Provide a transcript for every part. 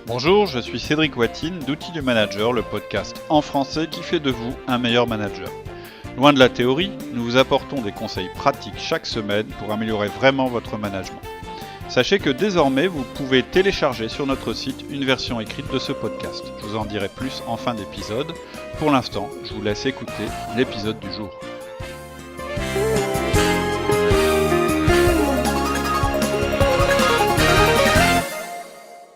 Bonjour, je suis Cédric Watine d'Outils du Manager, le podcast en français qui fait de vous un meilleur manager. Loin de la théorie, nous vous apportons des conseils pratiques chaque semaine pour améliorer vraiment votre management. Sachez que désormais, vous pouvez télécharger sur notre site une version écrite de ce podcast. Je vous en dirai plus en fin d'épisode. Pour l'instant, je vous laisse écouter l'épisode du jour.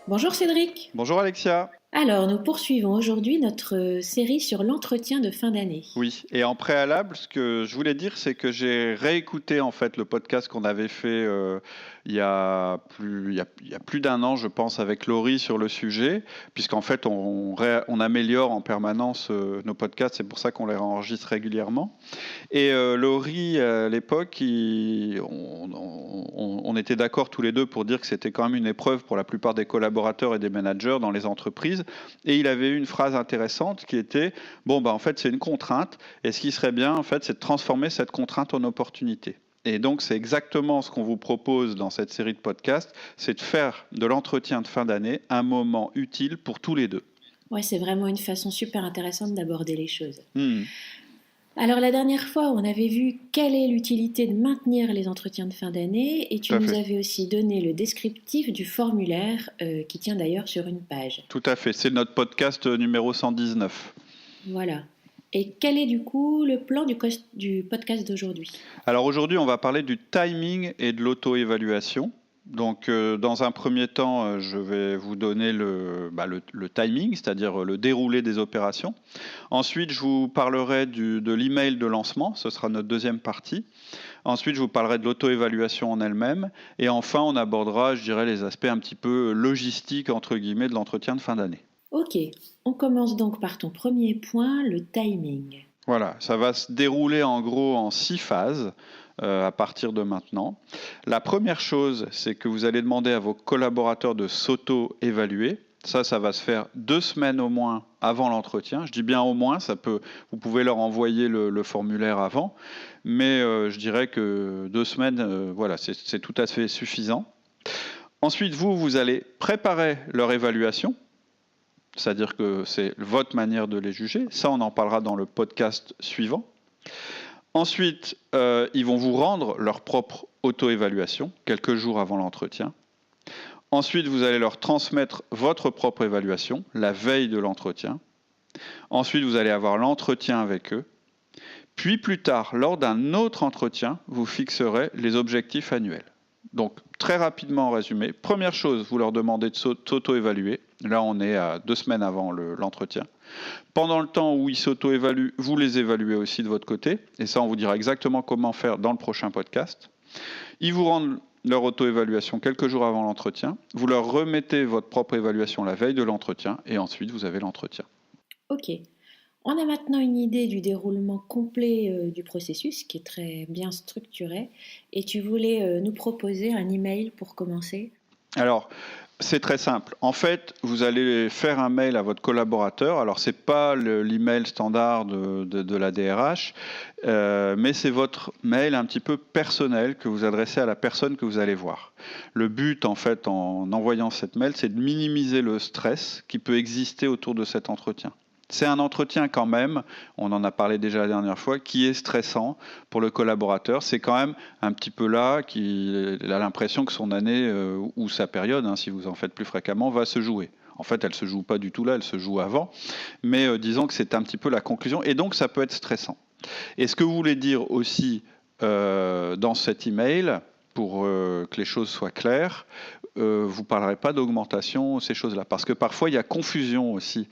Bonjour Cédric. Bonjour Alexia. Alors, nous poursuivons aujourd'hui notre série sur l'entretien de fin d'année. Oui, et en préalable, ce que je voulais dire, c'est que j'ai réécouté en fait le podcast qu'on avait fait il y a plus d'un an, je pense, avec Laurie sur le sujet, puisqu'en fait on améliore en permanence nos podcasts, c'est pour ça qu'on les enregistre régulièrement. Et Laurie, à l'époque, on était d'accord tous les deux pour dire que c'était quand même une épreuve pour la plupart des collaborateurs et des managers dans les entreprises. Et il avait eu une phrase intéressante qui était en fait c'est une contrainte, et ce qui serait bien en fait c'est de transformer cette contrainte en opportunité. Et donc c'est exactement ce qu'on vous propose dans cette série de podcasts, c'est de faire de l'entretien de fin d'année un moment utile pour tous les deux. Ouais, c'est vraiment une façon super intéressante d'aborder les choses. Alors la dernière fois, on avait vu quelle est l'utilité de maintenir les entretiens de fin d'année et tu nous avais aussi donné le descriptif du formulaire qui tient d'ailleurs sur une page. Tout à fait, c'est notre podcast numéro 119. Voilà. Et quel est du coup le plan du podcast d'aujourd'hui ? Alors aujourd'hui, on va parler du timing et de l'auto-évaluation. Donc, dans un premier temps, je vais vous donner le timing, c'est-à-dire le déroulé des opérations. Ensuite, je vous parlerai de l'email de lancement, ce sera notre deuxième partie. Ensuite, je vous parlerai de l'auto-évaluation en elle-même. Et enfin, on abordera, je dirais, les aspects un petit peu logistiques, entre guillemets, de l'entretien de fin d'année. Ok, on commence donc par ton premier point, le timing. Voilà, ça va se dérouler en gros en 6 phases. À partir de maintenant. La première chose, c'est que vous allez demander à vos collaborateurs de s'auto-évaluer. Ça va se faire 2 semaines au moins avant l'entretien. Je dis bien au moins, vous pouvez leur envoyer le formulaire avant, mais je dirais que 2 semaines, c'est tout à fait suffisant. Ensuite, vous allez préparer leur évaluation, c'est-à-dire que c'est votre manière de les juger. Ça, on en parlera dans le podcast suivant. Ensuite, ils vont vous rendre leur propre auto-évaluation quelques jours avant l'entretien. Ensuite, vous allez leur transmettre votre propre évaluation la veille de l'entretien. Ensuite, vous allez avoir l'entretien avec eux. Puis plus tard, lors d'un autre entretien, vous fixerez les objectifs annuels. Donc, très rapidement en résumé, première chose, vous leur demandez de s'auto-évaluer. Là, on est à 2 semaines avant l'entretien. Pendant le temps où ils s'auto-évaluent, vous les évaluez aussi de votre côté. Et ça, on vous dira exactement comment faire dans le prochain podcast. Ils vous rendent leur auto-évaluation quelques jours avant l'entretien. Vous leur remettez votre propre évaluation la veille de l'entretien. Et ensuite, vous avez l'entretien. Ok. On a maintenant une idée du déroulement complet du processus, qui est très bien structuré. Et tu voulais nous proposer un email pour commencer ? Alors, c'est très simple. En fait, vous allez faire un mail à votre collaborateur. Alors, ce n'est pas l'email standard de la DRH, mais c'est votre mail un petit peu personnel que vous adressez à la personne que vous allez voir. Le but, en fait, en envoyant cette mail, c'est de minimiser le stress qui peut exister autour de cet entretien. C'est un entretien quand même, on en a parlé déjà la dernière fois, qui est stressant pour le collaborateur. C'est quand même un petit peu là qu'il a l'impression que son année ou sa période, si vous en faites plus fréquemment, va se jouer. En fait, elle ne se joue pas du tout là, elle se joue avant. Mais disons que c'est un petit peu la conclusion. Et donc, ça peut être stressant. Et ce que vous voulez dire aussi dans cet email, pour que les choses soient claires, vous ne parlerez pas d'augmentation, ces choses-là. Parce que parfois, il y a confusion aussi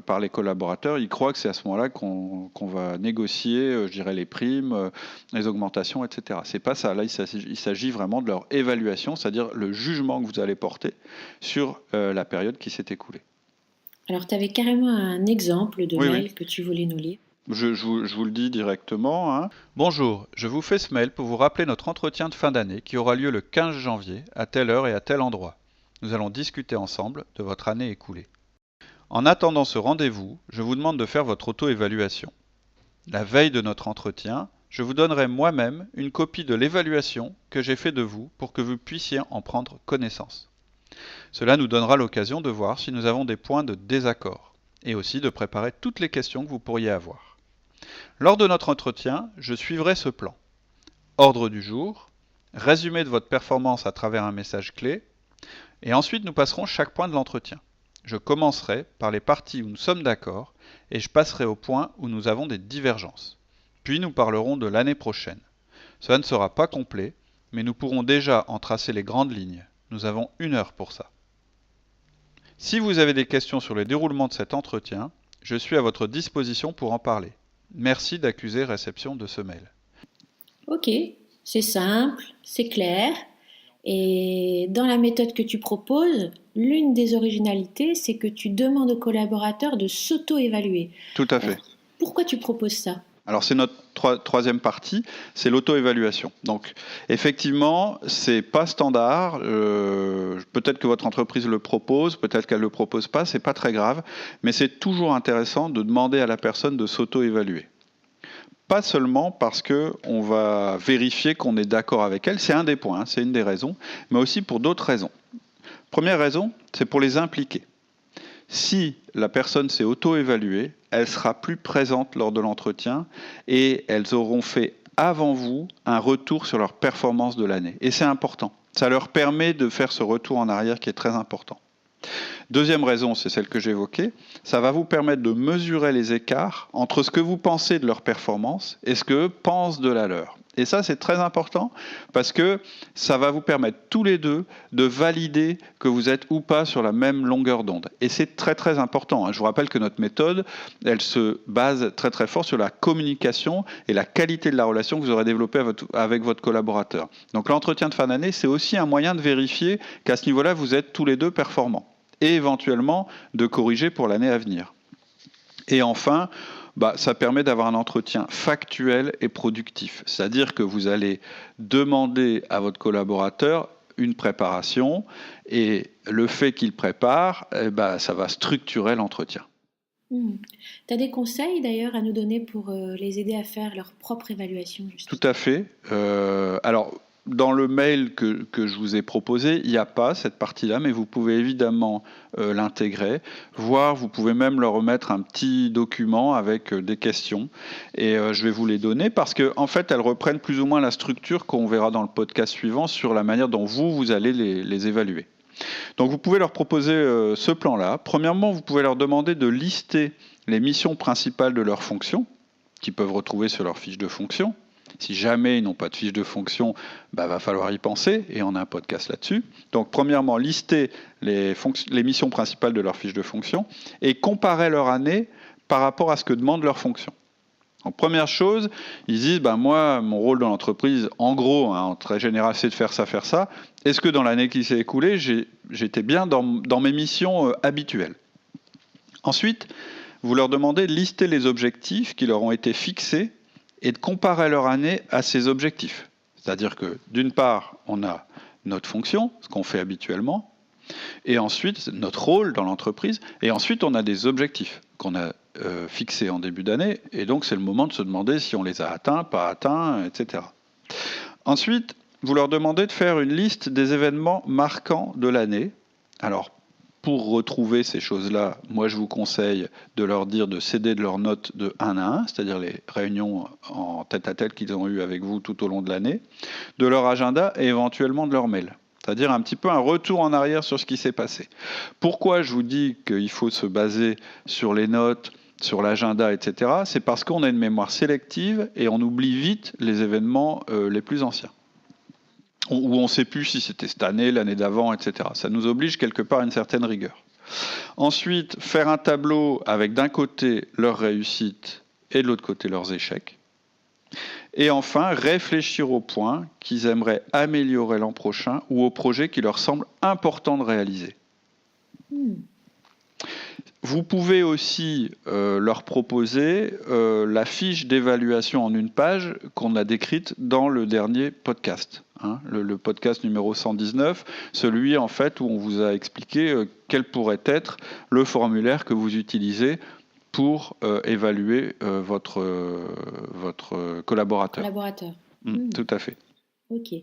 par les collaborateurs. Ils croient que c'est à ce moment-là qu'on va négocier, je dirais, les primes, les augmentations, etc. C'est pas ça. Là, il s'agit vraiment de leur évaluation, c'est-à-dire le jugement que vous allez porter sur la période qui s'est écoulée. Alors, tu avais carrément un exemple de mail que tu voulais nous lire. Je vous le dis directement. Bonjour, je vous fais ce mail pour vous rappeler notre entretien de fin d'année qui aura lieu le 15 janvier, à telle heure et à tel endroit. Nous allons discuter ensemble de votre année écoulée. En attendant ce rendez-vous, je vous demande de faire votre auto-évaluation. La veille de notre entretien, je vous donnerai moi-même une copie de l'évaluation que j'ai faite de vous pour que vous puissiez en prendre connaissance. Cela nous donnera l'occasion de voir si nous avons des points de désaccord et aussi de préparer toutes les questions que vous pourriez avoir. Lors de notre entretien, je suivrai ce plan. Ordre du jour, résumé de votre performance à travers un message clé, et ensuite nous passerons chaque point de l'entretien. Je commencerai par les parties où nous sommes d'accord et je passerai aux points où nous avons des divergences. Puis nous parlerons de l'année prochaine. Cela ne sera pas complet, mais nous pourrons déjà en tracer les grandes lignes. Nous avons 1 heure pour ça. Si vous avez des questions sur le déroulement de cet entretien, je suis à votre disposition pour en parler. Merci d'accuser réception de ce mail. Ok, c'est simple, c'est clair. Et dans la méthode que tu proposes, l'une des originalités, c'est que tu demandes aux collaborateurs de s'auto-évaluer. Tout à fait. Alors, pourquoi tu proposes ça ? Alors c'est notre troisième partie, c'est l'auto-évaluation. Donc effectivement, c'est pas standard. Peut-être que votre entreprise le propose, peut-être qu'elle le propose pas, c'est pas très grave, mais c'est toujours intéressant de demander à la personne de s'auto-évaluer. Pas seulement parce qu'on va vérifier qu'on est d'accord avec elle, c'est un des points, c'est une des raisons, mais aussi pour d'autres raisons. Première raison, c'est pour les impliquer. Si la personne s'est auto-évaluée, elle sera plus présente lors de l'entretien et elles auront fait avant vous un retour sur leur performance de l'année. Et c'est important. Ça leur permet de faire ce retour en arrière qui est très important. Deuxième raison, c'est celle que j'évoquais, ça va vous permettre de mesurer les écarts entre ce que vous pensez de leur performance et ce qu'eux pensent de la leur. Et ça, c'est très important parce que ça va vous permettre tous les deux de valider que vous êtes ou pas sur la même longueur d'onde. Et c'est très très important. Je vous rappelle que notre méthode, elle se base très très fort sur la communication et la qualité de la relation que vous aurez développée avec votre collaborateur. Donc l'entretien de fin d'année, c'est aussi un moyen de vérifier qu'à ce niveau-là, vous êtes tous les deux performants. Et éventuellement de corriger pour l'année à venir. Et enfin, ça permet d'avoir un entretien factuel et productif. C'est-à-dire que vous allez demander à votre collaborateur une préparation et le fait qu'il prépare, ça va structurer l'entretien. Tu as des conseils d'ailleurs à nous donner pour les aider à faire leur propre évaluation, justement ? Tout à fait. Alors, dans le mail que je vous ai proposé, il n'y a pas cette partie-là, mais vous pouvez évidemment l'intégrer, voire vous pouvez même leur remettre un petit document avec des questions. Et je vais vous les donner parce qu'en fait, elles reprennent plus ou moins la structure qu'on verra dans le podcast suivant sur la manière dont vous allez les évaluer. Donc vous pouvez leur proposer ce plan-là. Premièrement, vous pouvez leur demander de lister les missions principales de leurs fonctions, qu'ils peuvent retrouver sur leur fiche de fonction. Si jamais ils n'ont pas de fiche de fonction, va falloir y penser, et on a un podcast là-dessus. Donc, premièrement, lister les missions principales de leur fiche de fonction et comparer leur année par rapport à ce que demande leur fonction. Donc, première chose, ils disent, moi, mon rôle dans l'entreprise, en gros, en très général, c'est de faire ça. Est-ce que dans l'année qui s'est écoulée, j'étais bien dans mes missions habituelles ? Ensuite, vous leur demandez de lister les objectifs qui leur ont été fixés et de comparer leur année à ces objectifs. C'est-à-dire que, d'une part, on a notre fonction, ce qu'on fait habituellement, et ensuite, notre rôle dans l'entreprise, et ensuite, on a des objectifs qu'on a fixés en début d'année, et donc c'est le moment de se demander si on les a atteints, pas atteints, etc. Ensuite, vous leur demandez de faire une liste des événements marquants de l'année. Alors, pour retrouver ces choses-là, moi je vous conseille de leur dire de céder de leurs notes de 1 à 1, c'est-à-dire les réunions en tête-à-tête qu'ils ont eues avec vous tout au long de l'année, de leur agenda et éventuellement de leur mail. C'est-à-dire un petit peu un retour en arrière sur ce qui s'est passé. Pourquoi je vous dis qu'il faut se baser sur les notes, sur l'agenda, etc. C'est parce qu'on a une mémoire sélective et on oublie vite les événements les plus anciens. Où on ne sait plus si c'était cette année, l'année d'avant, etc. Ça nous oblige quelque part à une certaine rigueur. Ensuite, faire un tableau avec d'un côté leurs réussites et de l'autre côté leurs échecs. Et enfin, réfléchir aux points qu'ils aimeraient améliorer l'an prochain ou aux projets qui leur semblent importants de réaliser. Vous pouvez aussi leur proposer la fiche d'évaluation en une page qu'on a décrite dans le dernier podcast. Le podcast numéro 119, celui en fait où on vous a expliqué quel pourrait être le formulaire que vous utilisez pour évaluer votre collaborateur. Tout à fait. Ok.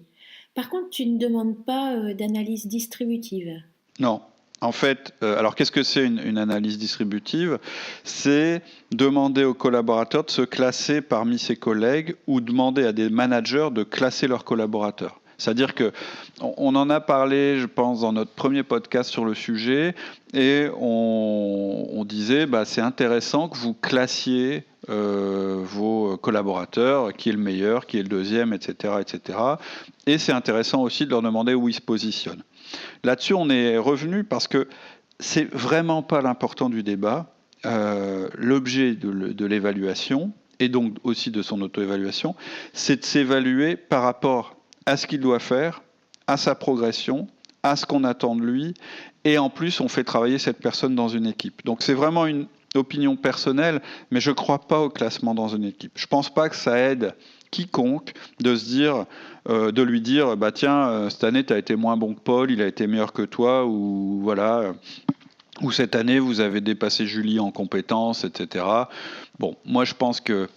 Par contre, tu ne demandes pas d'analyse distributive. Non. En fait, alors qu'est-ce que c'est une analyse distributive? C'est demander aux collaborateurs de se classer parmi ses collègues ou demander à des managers de classer leurs collaborateurs. C'est-à-dire que on en a parlé, je pense, dans notre premier podcast sur le sujet, et on disait, c'est intéressant que vous classiez vos collaborateurs, qui est le meilleur, qui est le deuxième, etc., etc. Et c'est intéressant aussi de leur demander où ils se positionnent. Là-dessus, on est revenu parce que c'est vraiment pas l'important du débat. L'objet de l'évaluation, et donc aussi de son auto-évaluation, c'est de s'évaluer par rapport à ce qu'il doit faire, à sa progression, à ce qu'on attend de lui, et en plus, on fait travailler cette personne dans une équipe. Donc c'est vraiment une opinion personnelle, mais je ne crois pas au classement dans une équipe. Je ne pense pas que ça aide quiconque de se dire, de lui dire, tiens, cette année, tu as été moins bon que Paul, il a été meilleur que toi, ou voilà, ou cette année, vous avez dépassé Julie en compétences, etc. Bon, moi, je pense que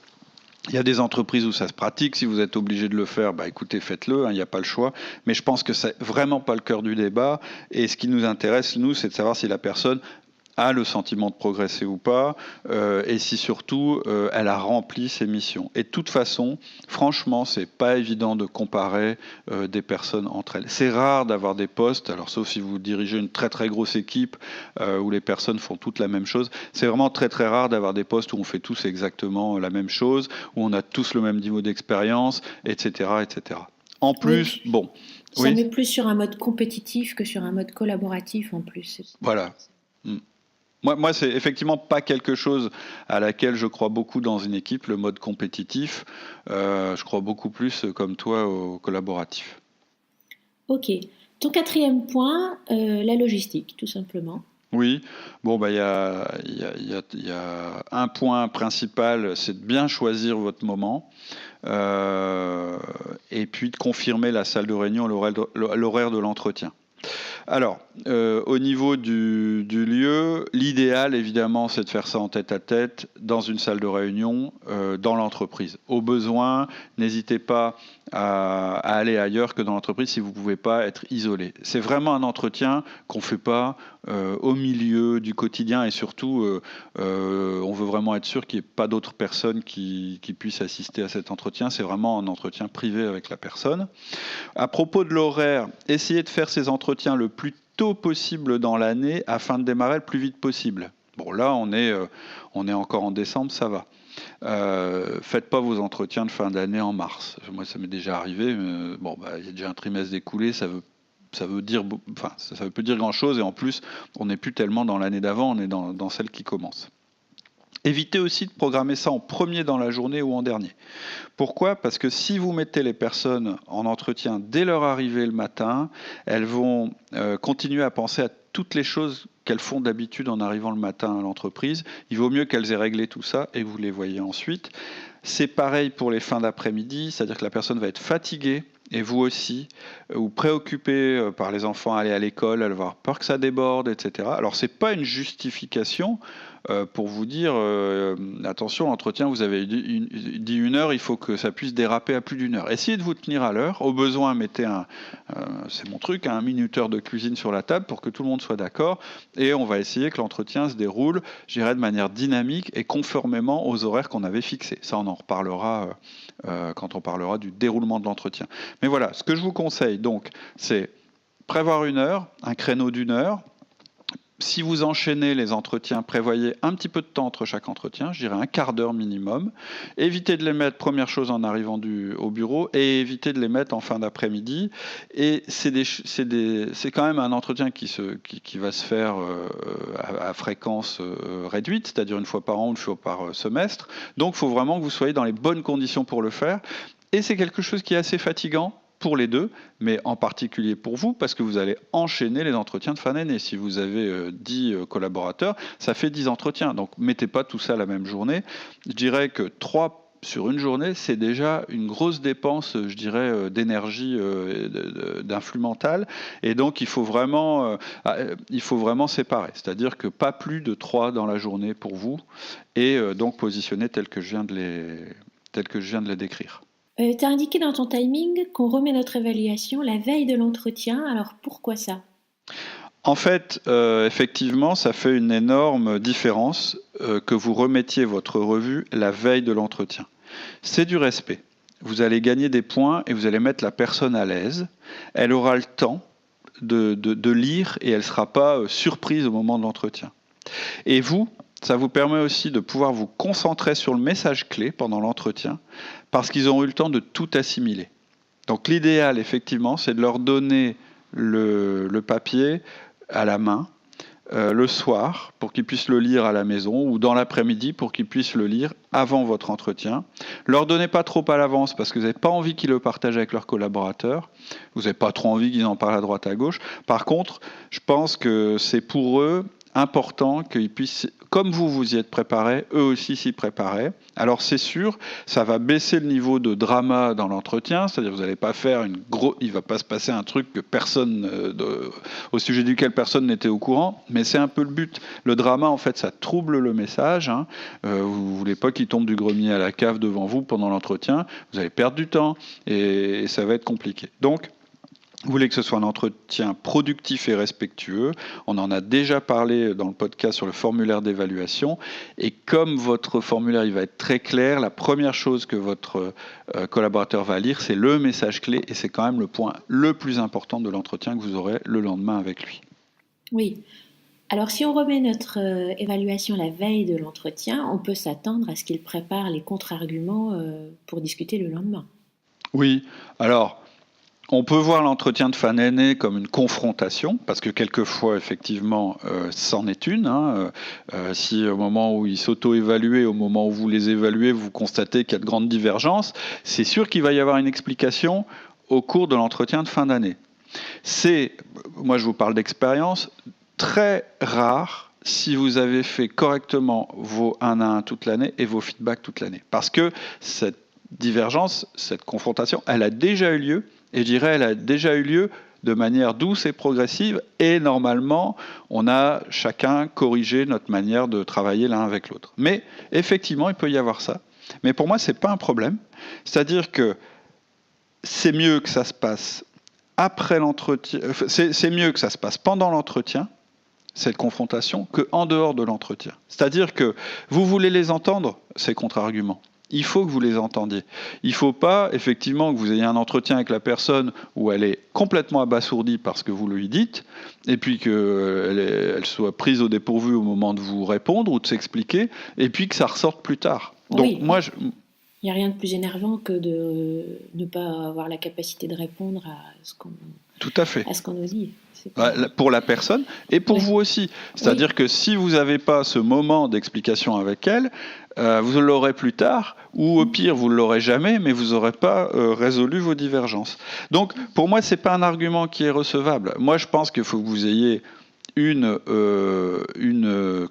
il y a des entreprises où ça se pratique. Si vous êtes obligé de le faire, écoutez, faites-le, il n'y a pas le choix. Mais je pense que c'est vraiment pas le cœur du débat. Et ce qui nous intéresse, nous, c'est de savoir si la personne a le sentiment de progresser ou pas, et si surtout elle a rempli ses missions. Et de toute façon, franchement, c'est pas évident de comparer des personnes entre elles. C'est rare d'avoir des postes, alors sauf si vous dirigez une très très grosse équipe où les personnes font toutes la même chose. C'est vraiment très très rare d'avoir des postes où on fait tous exactement la même chose, où on a tous le même niveau d'expérience, etc., etc. En plus, oui, bon. Ça met plus sur un mode compétitif que sur un mode collaboratif en plus. Voilà. Moi, c'est effectivement pas quelque chose à laquelle je crois beaucoup dans une équipe, le mode compétitif. Je crois beaucoup plus, comme toi, au collaboratif. Ok. Ton quatrième point, la logistique, tout simplement. Oui, bon, il y a un point principal, c'est de bien choisir votre moment. Et puis de confirmer la salle de réunion, l'horaire de l'entretien. Alors, au niveau du lieu, l'idéal, évidemment, c'est de faire ça en tête-à-tête, dans une salle de réunion, dans l'entreprise. Au besoin, n'hésitez pas à aller ailleurs que dans l'entreprise si vous ne pouvez pas être isolé. C'est vraiment un entretien qu'on ne fait pas au milieu du quotidien, et surtout, on veut vraiment être sûr qu'il n'y ait pas d'autres personnes qui puissent assister à cet entretien. C'est vraiment un entretien privé avec la personne. À propos de l'horaire, essayez de faire ces entretiens le plus tôt possible dans l'année afin de démarrer le plus vite possible. Bon, là, on est encore en décembre, ça va. Faites pas vos entretiens de fin d'année en mars. Moi, ça m'est déjà arrivé. Il y a déjà un trimestre découlé, ça veut dire grand-chose, et en plus, on n'est plus tellement dans l'année d'avant, on est dans celle qui commence. Évitez aussi de programmer ça en premier dans la journée ou en dernier. Pourquoi ? Parce que si vous mettez les personnes en entretien dès leur arrivée le matin, elles vont continuer à penser à toutes les choses qu'elles font d'habitude en arrivant le matin à l'entreprise. Il vaut mieux qu'elles aient réglé tout ça et que vous les voyez ensuite. C'est pareil pour les fins d'après-midi, c'est-à-dire que la personne va être fatiguée, et vous aussi, ou préoccupé par les enfants à aller à l'école, à avoir peur que ça déborde, etc. Alors, ce n'est pas une justification pour vous dire attention, l'entretien, vous avez dit 1 heure, il faut que ça puisse déraper à plus d'1 heure. Essayez de vous tenir à l'heure. Au besoin, mettez c'est mon truc, un minuteur de cuisine sur la table pour que tout le monde soit d'accord. Et on va essayer que l'entretien se déroule, je dirais, de manière dynamique et conformément aux horaires qu'on avait fixés. Ça, on en reparlera quand on parlera du déroulement de l'entretien. Mais voilà, ce que je vous conseille, donc, c'est prévoir 1 heure, un créneau d'1 heure. Si vous enchaînez les entretiens, prévoyez un petit peu de temps entre chaque entretien, je dirais un quart d'heure minimum. Évitez de les mettre première chose en arrivant au bureau, et évitez de les mettre en fin d'après-midi. Et c'est quand même un entretien qui va se faire à fréquence réduite, c'est-à-dire 1 fois par an, 1 fois par semestre. Donc il faut vraiment que vous soyez dans les bonnes conditions pour le faire. Et c'est quelque chose qui est assez fatigant pour les deux, mais en particulier pour vous, parce que vous allez enchaîner les entretiens de fin d'année. Si vous avez 10 collaborateurs, ça fait 10 entretiens. Donc, mettez pas tout ça la même journée. Je dirais que 3 sur une journée, c'est déjà une grosse dépense, je dirais, d'énergie, d'influx mental. Et donc, il faut vraiment séparer. C'est-à-dire que pas plus de 3 dans la journée pour vous, et donc positionner tel que je viens de les décrire. Tu as indiqué dans ton timing qu'on remet notre évaluation la veille de l'entretien. Alors, pourquoi ça ? En fait, effectivement, ça fait une énorme différence que vous remettiez votre revue la veille de l'entretien. C'est du respect. Vous allez gagner des points et vous allez mettre la personne à l'aise. Elle aura le temps de lire et elle ne sera pas surprise au moment de l'entretien. Et vous, ça vous permet aussi de pouvoir vous concentrer sur le message clé pendant l'entretien parce qu'ils ont eu le temps de tout assimiler. Donc l'idéal, effectivement, c'est de leur donner le papier à la main le soir pour qu'ils puissent le lire à la maison ou dans l'après-midi pour qu'ils puissent le lire avant votre entretien. Leur donnez pas trop à l'avance parce que vous n'avez pas envie qu'ils le partagent avec leurs collaborateurs. Vous n'avez pas trop envie qu'ils en parlent à droite à gauche. Par contre, je pense que c'est pour eux important qu'ils puissent, comme vous y êtes préparés, eux aussi s'y préparer. Alors c'est sûr, ça va baisser le niveau de drama dans l'entretien, c'est-à-dire vous n'allez pas faire il va pas se passer un truc que au sujet duquel personne n'était au courant, mais c'est un peu le but. Le drama, en fait, ça trouble le message. Vous ne voulez pas qu'il tombe du grenier à la cave devant vous pendant l'entretien, vous allez perdre du temps et ça va être compliqué. Donc, vous voulez que ce soit un entretien productif et respectueux. On en a déjà parlé dans le podcast sur le formulaire d'évaluation. Et comme votre formulaire il va être très clair, la première chose que votre collaborateur va lire, c'est le message clé. Et c'est quand même le point le plus important de l'entretien que vous aurez le lendemain avec lui. Oui. Alors si on remet notre évaluation la veille de l'entretien, on peut s'attendre à ce qu'il prépare les contre-arguments pour discuter le lendemain. Oui. Alors... on peut voir l'entretien de fin d'année comme une confrontation, parce que quelquefois, effectivement, c'en est une. Si au moment où ils s'auto-évaluent, au moment où vous les évaluez, vous constatez qu'il y a de grandes divergences, c'est sûr qu'il va y avoir une explication au cours de l'entretien de fin d'année. Moi je vous parle d'expérience, très rare si vous avez fait correctement vos 1 à 1 toute l'année et vos feedbacks toute l'année. Parce que cette divergence, cette confrontation, elle a déjà eu lieu. Et je dirais, elle a déjà eu lieu de manière douce et progressive. Et normalement, on a chacun corrigé notre manière de travailler l'un avec l'autre. Mais effectivement, il peut y avoir ça. Mais pour moi, ce n'est pas un problème. C'est-à-dire que c'est mieux que ça se passe après l'entretien. C'est mieux que ça se passe pendant l'entretien, cette confrontation, qu'en dehors de l'entretien. C'est-à-dire que vous voulez les entendre, ces contre-arguments. Il faut que vous les entendiez. Il ne faut pas, effectivement, que vous ayez un entretien avec la personne où elle est complètement abasourdie par ce que vous lui dites, et puis qu'elle soit prise au dépourvu au moment de vous répondre ou de s'expliquer, et puis que ça ressorte plus tard. Oui. Donc, il n'y a rien de plus énervant que de ne pas avoir la capacité de répondre à ce qu'on nous dit. Pour la personne et pour vous aussi. C'est-à-dire que si vous n'avez pas ce moment d'explication avec elle, vous l'aurez plus tard, ou au pire, vous ne l'aurez jamais, mais vous n'aurez pas résolu vos divergences. Donc, pour moi, ce n'est pas un argument qui est recevable. Moi, je pense qu'il faut que vous ayez une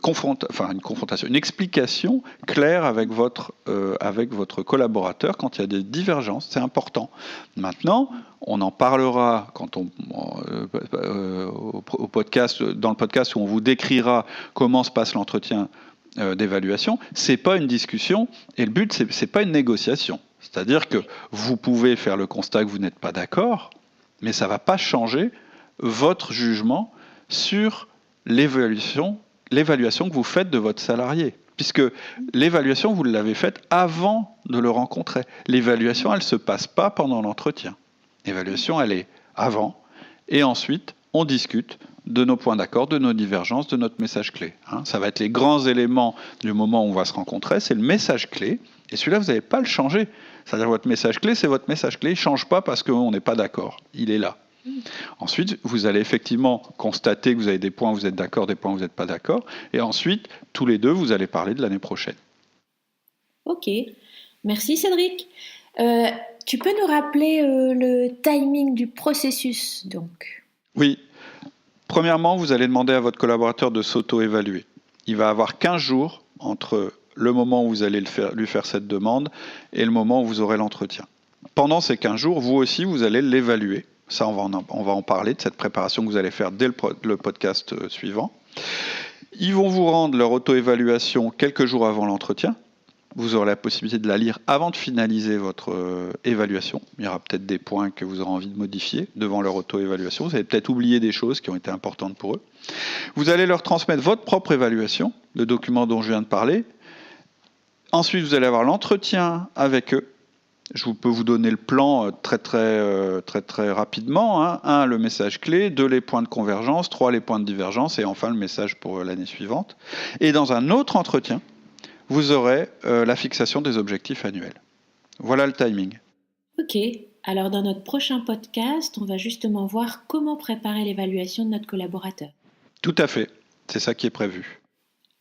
confrontation, une explication claire avec votre collaborateur quand il y a des divergences. C'est important. Maintenant, on en parlera quand dans le podcast où on vous décrira comment se passe l'entretien d'évaluation. C'est pas une discussion et le but c'est pas une négociation. C'est-à-dire que vous pouvez faire le constat que vous n'êtes pas d'accord, mais ça va pas changer votre jugement sur l'évaluation que vous faites de votre salarié. Puisque l'évaluation, vous l'avez faite avant de le rencontrer. L'évaluation, elle ne se passe pas pendant l'entretien. L'évaluation, elle est avant, et ensuite, on discute de nos points d'accord, de nos divergences, de notre message clé. Ça va être les grands éléments du moment où on va se rencontrer, c'est le message clé, et celui-là, vous n'allez pas le changer. C'est-à-dire votre message clé, c'est votre message clé, il ne change pas parce qu'on n'est pas d'accord, il est là. Ensuite, vous allez effectivement constater que vous avez des points où vous êtes d'accord, des points où vous n'êtes pas d'accord. Et ensuite, tous les deux, vous allez parler de l'année prochaine. Ok. Merci Cédric. Tu peux nous rappeler le timing du processus, donc ? Oui. Premièrement, vous allez demander à votre collaborateur de s'auto-évaluer. Il va avoir 15 jours entre le moment où vous allez lui faire cette demande et le moment où vous aurez l'entretien. Pendant ces 15 jours, vous aussi, vous allez l'évaluer. Ça, on va en parler de cette préparation que vous allez faire dès le podcast suivant. Ils vont vous rendre leur auto-évaluation quelques jours avant l'entretien. Vous aurez la possibilité de la lire avant de finaliser votre évaluation. Il y aura peut-être des points que vous aurez envie de modifier devant leur auto-évaluation. Vous avez peut-être oublié des choses qui ont été importantes pour eux. Vous allez leur transmettre votre propre évaluation, le document dont je viens de parler. Ensuite, vous allez avoir l'entretien avec eux. Je peux vous donner le plan très rapidement. 1, le message clé. 2, les points de convergence. 3, les points de divergence. Et enfin, le message pour l'année suivante. Et dans un autre entretien, vous aurez la fixation des objectifs annuels. Voilà le timing. Ok. Alors, dans notre prochain podcast, on va justement voir comment préparer l'évaluation de notre collaborateur. Tout à fait. C'est ça qui est prévu.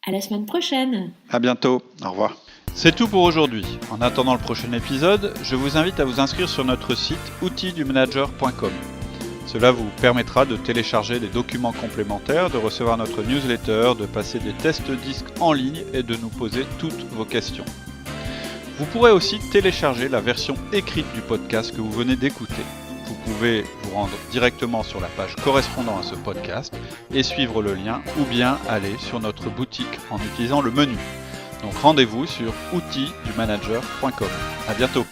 À la semaine prochaine. À bientôt. Au revoir. C'est tout pour aujourd'hui. En attendant le prochain épisode, je vous invite à vous inscrire sur notre site outildumanager.com. Cela vous permettra de télécharger des documents complémentaires, de recevoir notre newsletter, de passer des tests disques en ligne et de nous poser toutes vos questions. Vous pourrez aussi télécharger la version écrite du podcast que vous venez d'écouter. Vous pouvez vous rendre directement sur la page correspondant à ce podcast et suivre le lien ou bien aller sur notre boutique en utilisant le menu. Donc rendez-vous sur outildumanager.com. À bientôt.